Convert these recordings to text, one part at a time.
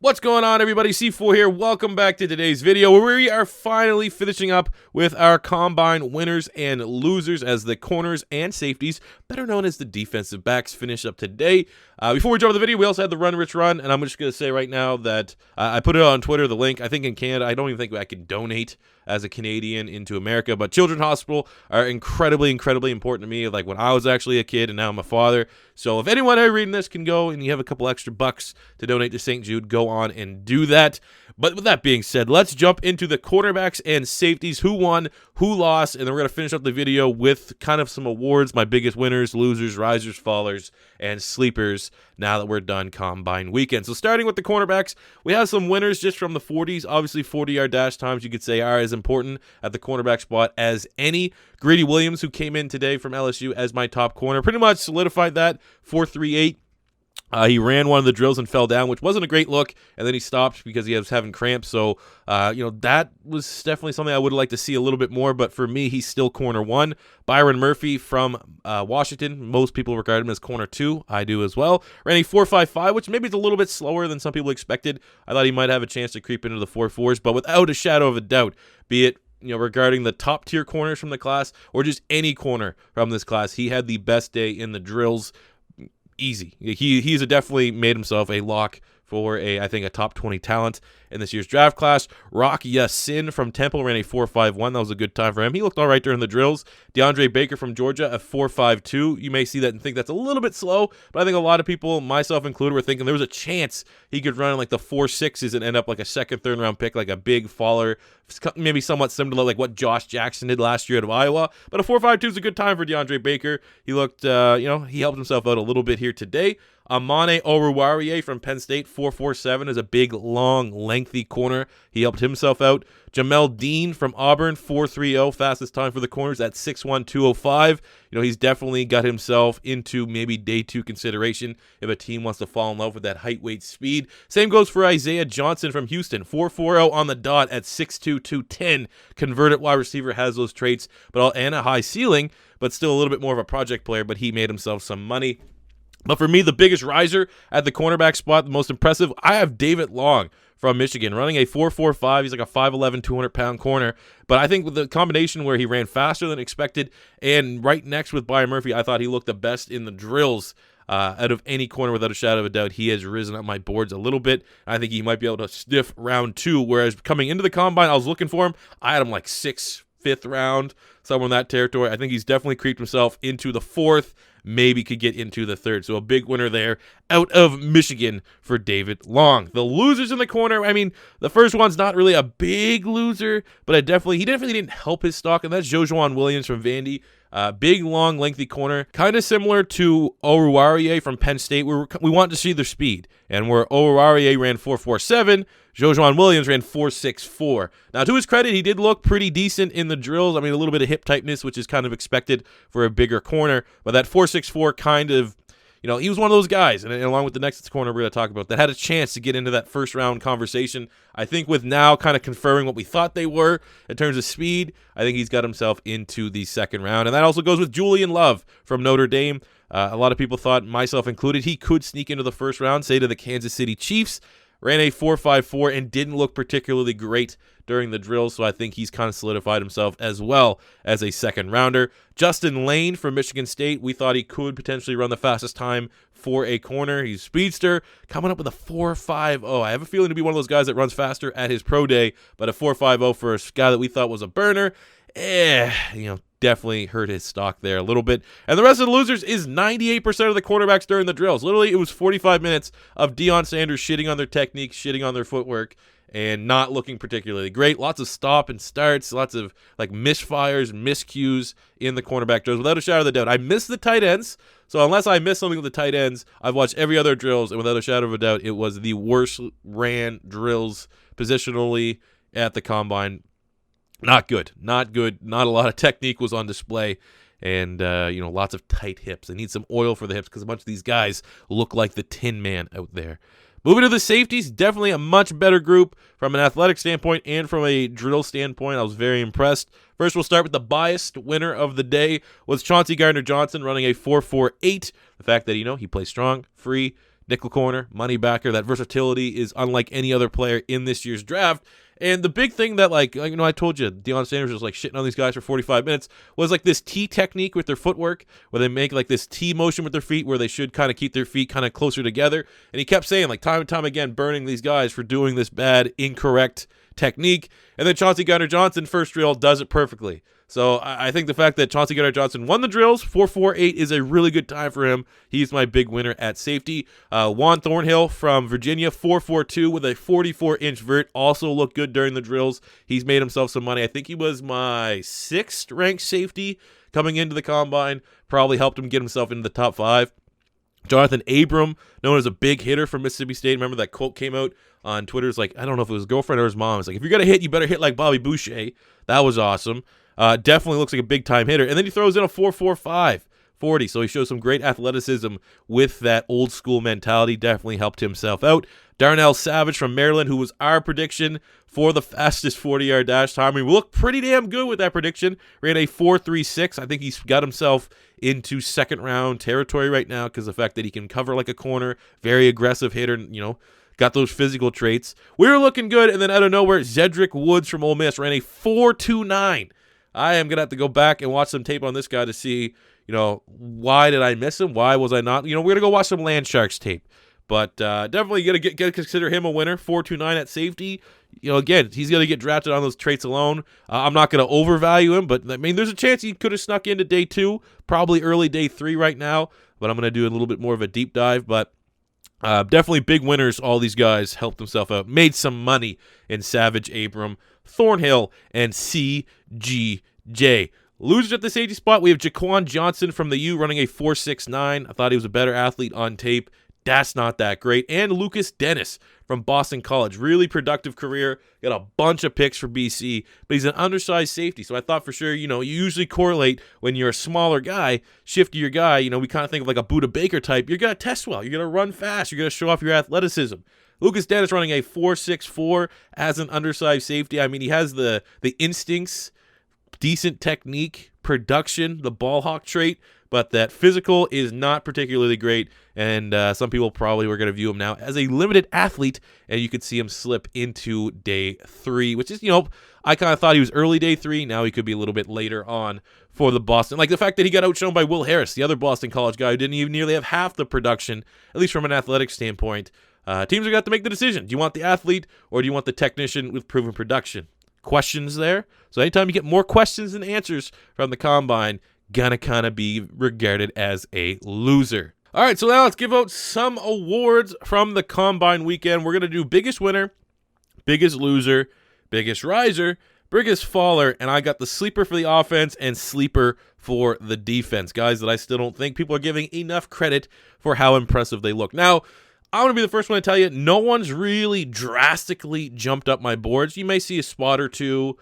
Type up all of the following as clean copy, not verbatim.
What's going on, everybody? C4 here. Welcome back to today's video where we are finally finishing up with our combine winners and losers as the corners and safeties, better known as the defensive backs, finish up today. Before we jump into the video, we also had the Run Rich Run, and I'm just going to say right now that I put it on Twitter, the link. I think in Canada, I don't even think I can donate as a Canadian into America, but Children's Hospital are incredibly important to me, like when I was actually a kid and now I'm a father. So if anyone ever reading this can go and you have a couple extra bucks to donate to St. Jude, go on and do that. But with that being said, let's jump into the cornerbacks and safeties, who won, who lost, and then we're going to finish up the video with kind of some awards, my biggest winners, losers, risers, fallers, and sleepers now that we're done combine weekend. So starting with the cornerbacks, we have some winners just from the 40s. Obviously, 40-yard dash times, you could say, are as important at the cornerback spot as any. Grady Williams, who came in today from LSU as my top corner, pretty much solidified that, 4.38. He ran one of the drills and fell down, which wasn't a great look, and then he stopped because he was having cramps. So, that was definitely something I would like to see a little bit more, but for me, he's still corner one. Byron Murphy from Washington, most people regard him as corner two. I do as well. Ran a 4.55, which maybe is a little bit slower than some people expected. I thought he might have a chance to creep into the 4.4s, but without a shadow of a doubt, be it regarding the top tier corners from the class or just any corner from this class, he had the best day in the drills. Easy. He's definitely made himself a lock for I think a top 20 talent in this year's draft class. Rock Yassin from Temple ran a 4.51. That was a good time for him. He looked all right during the drills. DeAndre Baker from Georgia, a 4.52. You may see that and think that's a little bit slow, but I think a lot of people, myself included, were thinking there was a chance he could run in like the 4.6s and end up like a second, third round pick, like a big faller, maybe somewhat similar to like what Josh Jackson did last year out of Iowa. But a 4.52 is a good time for DeAndre Baker. He looked, he helped himself out a little bit here today. Amane Oruwariye from Penn State, 4.47, is a big, long, lengthy corner. He helped himself out. Jamel Dean from Auburn, 4.30, fastest time for the corners at 6'1", 205. He's definitely got himself into maybe day two consideration if a team wants to fall in love with that height, weight, speed. Same goes for Isaiah Johnson from Houston, 4.40 on the dot at 6'2", 210. Converted wide receiver, has those traits, and a high ceiling, but still a little bit more of a project player, but he made himself some money. But for me, the biggest riser at the cornerback spot, the most impressive, I have David Long from Michigan, running a 4.45. He's like a 5'11", 200-pound corner. But I think with the combination where he ran faster than expected and right next with Byron Murphy, I thought he looked the best in the drills out of any corner without a shadow of a doubt. He has risen up my boards a little bit. I think he might be able to sniff round two, whereas coming into the combine, I was looking for him. I had him like 6th, 5th round, somewhere in that territory. I think he's definitely creeped himself into the 4th, maybe could get into the 3rd. So a big winner there out of Michigan for David Long. The losers in the corner, I mean, the first one's not really a big loser, but he definitely didn't help his stock, and that's Jojuan Williams from Vandy. Big, long, lengthy corner, kind of similar to Oruwariye from Penn State. We want to see their speed, and where Oruwariye ran 4.47, Jojuan Williams ran 4.64. Now, to his credit, he did look pretty decent in the drills. I mean, a little bit of hip tightness, which is kind of expected for a bigger corner, but that 4.64 kind of, he was one of those guys, and along with the next corner we're going to talk about, that had a chance to get into that first round conversation. I think with now kind of confirming what we thought they were in terms of speed, I think he's got himself into the second round. And that also goes with Julian Love from Notre Dame. A lot of people thought, myself included, he could sneak into the first round, say to the Kansas City Chiefs. Ran a 4.54 and didn't look particularly great during the drills, so I think he's kind of solidified himself as well as a second rounder. Justin Lane from Michigan State, we thought he could potentially run the fastest time for a corner. He's a speedster, coming up with a 4.50. I have a feeling to be one of those guys that runs faster at his pro day, but a 4.50 for a guy that we thought was a burner, definitely hurt his stock there a little bit. And the rest of the losers is 98% of the quarterbacks during the drills. Literally, it was 45 minutes of Deion Sanders shitting on their technique, shitting on their footwork, and not looking particularly great. Lots of stop and starts, lots of like misfires, miscues in the cornerback drills. Without a shadow of a doubt, I missed the tight ends. So unless I missed something with the tight ends, I've watched every other drills, and without a shadow of a doubt, it was the worst ran drills positionally at the combine. Not good. Not a lot of technique was on display, and lots of tight hips. They need some oil for the hips because a bunch of these guys look like the Tin Man out there. Moving to the safeties, definitely a much better group from an athletic standpoint and from a drill standpoint. I was very impressed. First, we'll start with the biased winner of the day was Chauncey Gardner Johnson running a 4.48. The fact that, he plays strong, free, nickel corner, money backer. That versatility is unlike any other player in this year's draft. And the big thing that, like, you know, I told you, Deion Sanders was like shitting on these guys for 45 minutes, was like this T technique with their footwork, where they make like this T motion with their feet, where they should kind of keep their feet kind of closer together. And he kept saying, like, time and time again, burning these guys for doing this bad, incorrect technique. And then Chauncey Gardner Johnson, first drill, does it perfectly. So I think the fact that Chauncey Gardner Johnson won the drills, 4.48, is a really good time for him. He's my big winner at safety. Juan Thornhill from Virginia, 4.42 with a 44-inch vert, also looked good during the drills. He's made himself some money. I think he was my 6th ranked safety coming into the combine. Probably helped him get himself into the top 5. Jonathan Abram, known as a big hitter from Mississippi State. Remember that quote came out on Twitter? It's like, I don't know if it was his girlfriend or his mom. It's like, if you're going to hit, you better hit like Bobby Boucher. That was awesome. Definitely looks like a big-time hitter. And then he throws in a 4.45 40, so he shows some great athleticism with that old-school mentality. Definitely helped himself out. Darnell Savage from Maryland, who was our prediction for the fastest 40-yard dash time. He looked pretty damn good with that prediction. Ran a 4.36. I think he's got himself into second-round territory right now because of the fact that he can cover like a corner, very aggressive hitter, you know, got those physical traits. We were looking good, and then out of nowhere, Zedrick Woods from Ole Miss ran a 4.29. I am going to have to go back and watch some tape on this guy to see, you know, why did I miss him? Why was I not? You know, we're going to go watch some Land Sharks tape. But definitely going to consider him a winner. 4.29 at safety. You know, again, he's going to get drafted on those traits alone. I'm not going to overvalue him, but, I mean, there's a chance he could have snuck into day 2, probably early day 3 right now. But I'm going to do a little bit more of a deep dive. But definitely big winners. All these guys helped themselves out. Made some money in Savage, Abram, Thornhill, and CGJ. Losers at the safety spot, we have Jaquan Johnson from the U running a 4.69. I thought he was a better athlete on tape. That's not that great. And Lucas Dennis from Boston College. Really productive career. Got a bunch of picks for BC, but he's an undersized safety. So I thought for sure, you know, you usually correlate when you're a smaller guy, shiftier guy, you know, we kind of think of like a Buda Baker type. You're going to test well. You're going to run fast. You're going to show off your athleticism. Lucas Dennis running a 4.64 as an undersized safety. I mean, he has the instincts, decent technique, production, the ball hawk trait, but that physical is not particularly great, and some people probably were going to view him now as a limited athlete, and you could see him slip into day 3, which is, you know, I kind of thought he was early day 3. Now he could be a little bit later on for the Boston. Like the fact that he got outshone by Will Harris, the other Boston College guy who didn't even nearly have half the production, at least from an athletic standpoint. Teams are going to have to make the decision. Do you want the athlete or do you want the technician with proven production? Questions there. So anytime you get more questions than answers from the combine, gonna kind of be regarded as a loser. All right, so now let's give out some awards from the combine weekend. We're gonna do biggest winner, biggest loser, biggest riser, biggest faller, and I got the sleeper for the offense and sleeper for the defense. Guys that I still don't think people are giving enough credit for how impressive they look. Now, I'm going to be the first one to tell you, no one's really drastically jumped up my boards. You may see a spot or two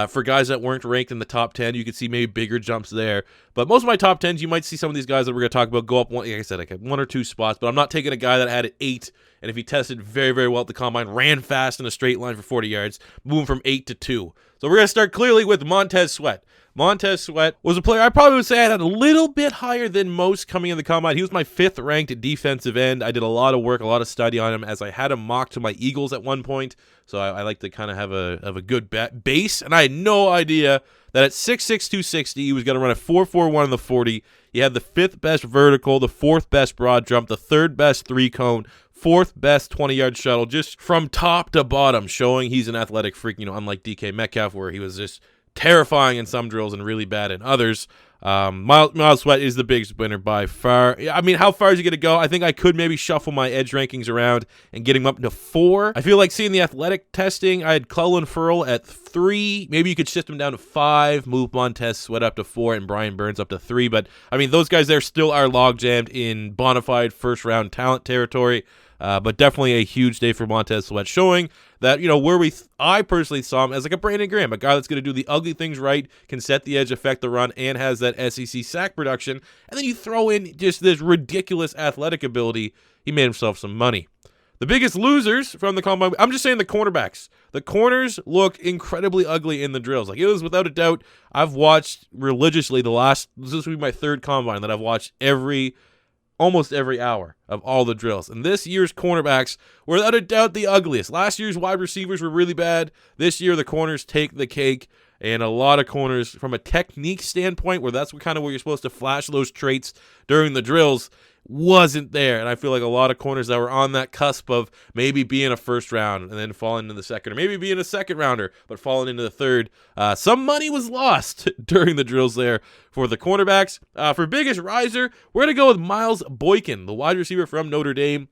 for guys that weren't ranked in the top 10. You could see maybe bigger jumps there. But most of my top 10s, you might see some of these guys that we're going to talk about go up, like I said, like 1 or 2 spots. But I'm not taking a guy that had an 8, and if he tested very, very well at the combine, ran fast in a straight line for 40 yards, moving from 8 to 2. So we're going to start clearly with Montez Sweat. Montez Sweat was a player I probably would say I had a little bit higher than most coming in the combine. He was my 5th ranked defensive end. I did a lot of work, a lot of study on him as I had him mocked to my Eagles at one point. So I like to kind of have a good base. And I had no idea that at 6'6", 260, he was going to run a 4.41 in the 40. He had the 5th best vertical, the 4th best broad jump, the 3rd best 3-cone, 4th best 20-yard shuttle, just from top to bottom, showing he's an athletic freak, you know, unlike DK Metcalf, where he was just terrifying in some drills and really bad in others. Miles Sweat is the biggest winner by far. I mean, how far is he going to go? I think I could maybe shuffle my edge rankings around and get him up to 4. I feel like seeing the athletic testing, I had Clellan Ferrell at 3. Maybe you could shift him down to 5, move Montez Sweat up to 4, and Brian Burns up to 3. But, I mean, those guys there still are log-jammed in bona fide first-round talent territory. But definitely a huge day for Montez Sweat, showing that, you know, where I personally saw him as like a Brandon Graham, a guy that's going to do the ugly things right, can set the edge, affect the run, and has that SEC sack production. And then you throw in just this ridiculous athletic ability. He made himself some money. The biggest losers from the combine, I'm just saying the cornerbacks. The corners look incredibly ugly in the drills. Like, it was without a doubt, I've watched religiously this will be my 3rd combine that I've watched every almost every hour of all the drills. And this year's cornerbacks were without a doubt the ugliest. Last year's wide receivers were really bad. This year the corners take the cake, and a lot of corners from a technique standpoint, where that's kind of where you're supposed to flash those traits during the drills, wasn't there. And I feel like a lot of corners that were on that cusp of maybe being a first round and then falling into the second, or maybe being a second rounder but falling into the third. Some money was lost during the drills there for the cornerbacks. For biggest riser, we're going to go with Miles Boykin, the wide receiver from Notre Dame,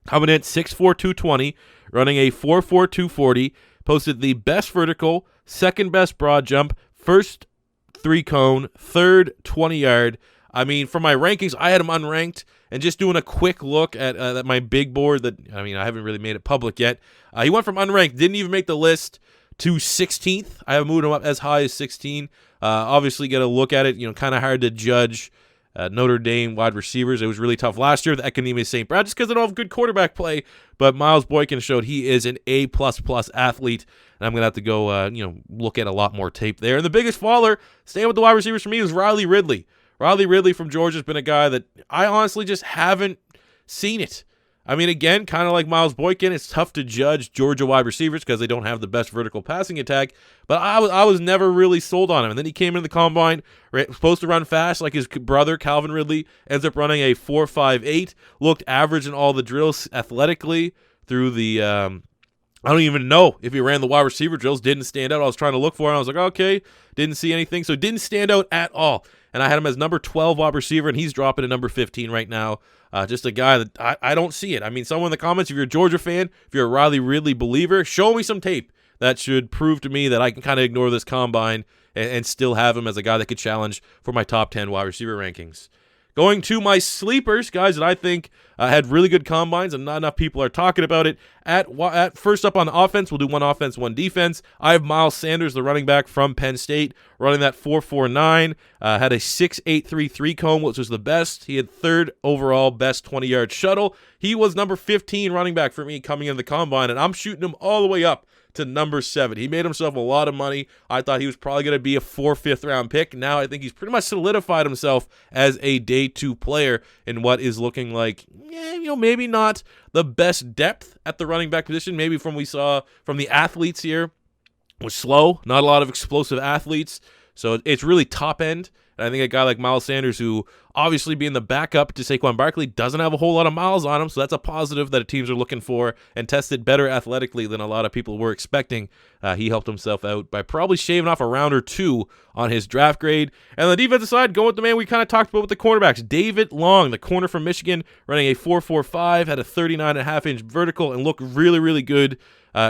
coming in at 6'4", 220, running a 4'4", 240, posted the best vertical, second best broad jump, first 3-cone, third 20-yard. I mean, for my rankings, I had him unranked, and just doing a quick look at my big board that, I mean, I haven't really made it public yet. He went from unranked, didn't even make the list, to 16th. I have moved him up as high as 16. Obviously, got to look at it, kind of hard to judge Notre Dame wide receivers. It was really tough last year, the Academy St. Brad, just because they don't have good quarterback play, but Miles Boykin showed he is an A++ athlete, and I'm going to have to go, look at a lot more tape there. And the biggest faller, staying with the wide receivers for me, was Riley Ridley. Riley Ridley from Georgia has been a guy that I honestly just haven't seen it. I mean, again, kind of like Miles Boykin, it's tough to judge Georgia wide receivers because they don't have the best vertical passing attack, but I was never really sold on him. And then he came into the combine, supposed to run fast like his brother, Calvin Ridley, ends up running a 4.58, looked average in all the drills athletically through the I don't even know if he ran the wide receiver drills, didn't stand out. I was trying to look for him. I was like, okay, didn't see anything, so didn't stand out at all. And I had him as number 12 wide receiver, and he's dropping to number 15 right now. Just a guy that I don't see it. I mean, someone in the comments, if you're a Georgia fan, if you're a Riley Ridley believer, show me some tape that should prove to me that I can kind of ignore this combine and still have him as a guy that could challenge for my top 10 wide receiver rankings. Going to my sleepers, guys that I think had really good combines and not enough people are talking about it. At first up on the offense, we'll do one offense, one defense. I have Miles Sanders, the running back from Penn State, running that 4.49, had a 6.83 3-cone, which was the best. He had third overall best 20-yard shuttle. He was number 15 running back for me coming into the combine, and I'm shooting him all the way up to number 7. He made himself a lot of money. I thought he was probably going to be a 4th round pick. Now I think he's pretty much solidified himself as a day 2 player in what is looking like, maybe not the best depth at the running back position. Maybe from we saw from the athletes here was slow, not a lot of explosive athletes. So it's really top end. And I think a guy like Miles Sanders, who obviously being the backup to Saquon Barkley, doesn't have a whole lot of miles on him, so that's a positive that teams are looking for, and tested better athletically than a lot of people were expecting. He helped himself out by probably shaving off a round or 2 on his draft grade. And on the defensive side, going with the man we kind of talked about with the cornerbacks, David Long, the corner from Michigan, running a 4.45, had a 39.5-inch vertical, and looked really, really good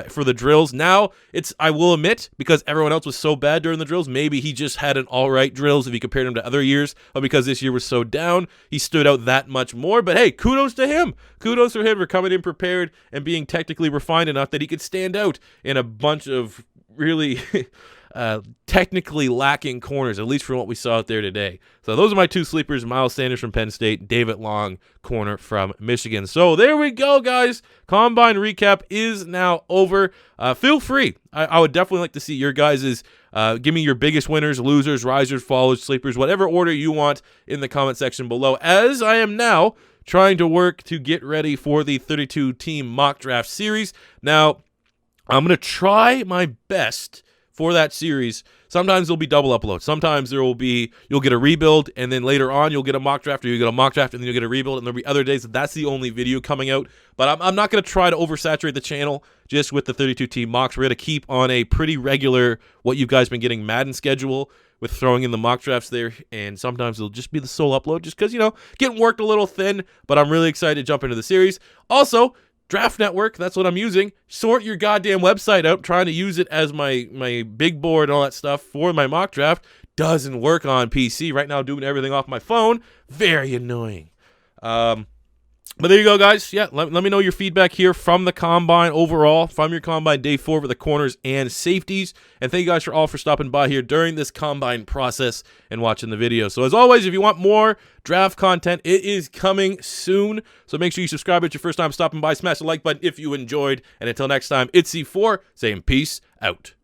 for the drills. Now, I will admit, because everyone else was so bad during the drills, maybe he just had an all right drills if you compared him to other years, but because this year was so down, he stood out that much more. But hey, kudos to him. Kudos for him for coming in prepared and being technically refined enough that he could stand out in a bunch of really technically lacking corners, at least from what we saw out there today. So those are my 2 sleepers, Miles Sanders from Penn State, David Long, corner from Michigan. So there we go, guys. Combine recap is now over. Feel free. I would definitely like to see your guys's, give me your biggest winners, losers, risers, fallers, sleepers, whatever order you want in the comment section below, as I am now trying to work to get ready for the 32-team mock draft series. Now, I'm going to try my best for that series. Sometimes there'll be double uploads. Sometimes you'll get a rebuild, and then later on you'll get a mock draft, or you get a mock draft and then you'll get a rebuild, and there'll be other days that's the only video coming out. But I'm not going to try to oversaturate the channel just with the 32-team mocks. We're going to keep on a pretty regular, what you guys been getting Madden schedule with throwing in the mock drafts there, and sometimes it'll just be the sole upload just because, getting worked a little thin, but I'm really excited to jump into the series. Also, Draft Network, that's what I'm using. Sort your goddamn website out. Trying to use it as my big board and all that stuff for my mock draft. Doesn't work on PC. Right now, doing everything off my phone. Very annoying. But there you go, guys. Yeah, let me know your feedback here from the Combine overall, from your Combine Day 4 for the corners and safeties. And thank you guys for stopping by here during this Combine process and watching the video. So as always, if you want more draft content, it is coming soon. So make sure you subscribe if it's your first time stopping by. Smash the like button if you enjoyed. And until next time, it's C4 saying peace out.